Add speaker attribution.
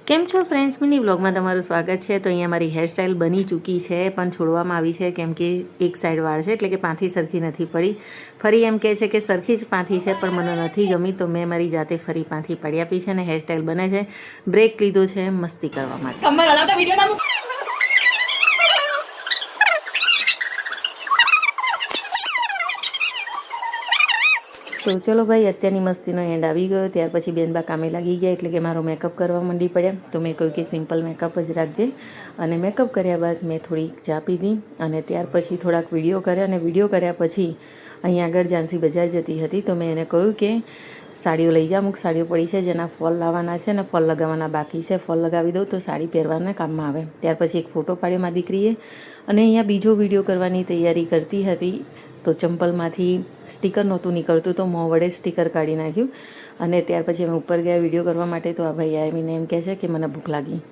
Speaker 1: કેમ છો friends, mini વ્લોગમાં તમારું સ્વાગત છે। તો અહીંયા મારી હેરસ્ટાઈલ બની ચૂકી છે, પણ છોડવામાં આવી છે કેમ કે એક સાઈડ વાળ છે, એટલે કે પાંથી સરખી નથી પડી। ફરી એમ કહે છે કે સરખી જ પાંથી છે, પણ મને નથી ગમી, તો મેં મારી જાતે ફરી પાંથી પાડી આપી છે અને હેરસ્ટાઈલ બને છે। બ્રેક લીધો છે મસ્તી કરવા માટે। તો ચલો ભાઈ, અત્યારની મસ્તીનો એન્ડ આવી ગયો। ત્યાર પછી બેનબા કામે લાગી ગયા, એટલે કે મારો મેકઅપ કરવા માંડી પડ્યા। તો મેં કહ્યું કે સિમ્પલ મેકઅપ જ રાખજે, અને મેકઅપ કર્યા બાદ મેં થોડી ચા પીધી, અને ત્યાર પછી થોડાક વિડીયો કર્યા, અને વિડીયો કર્યા પછી અહીંયા આગળ ઝાંસી બજાર જતી હતી, તો મેં એને કહ્યું કે સાડીઓ લઈ જા, અમુક સાડીઓ પડી છે જેના ફોલ લાવવાના છે અને ફોલ લગાવવાના બાકી છે, ફોલ લગાવી દઉં તો સાડી પહેરવાના કામમાં આવે। ત્યાર પછી એક ફોટો પાડ્યો મારી દીકરીએ, અને અહીંયા બીજો વિડીયો કરવાની તૈયારી કરતી હતી। તો ચંપલમાંથી સ્ટીકર નહોતું નીકળતું, તો મોં વડે સ્ટીકર કાઢી નાખ્યું, અને ત્યાર પછી અમે ઉપર ગયા વિડીયો કરવા માટે। તો આ ભાઈ આવીને એમ કહે છે કે મને ભૂખ લાગી।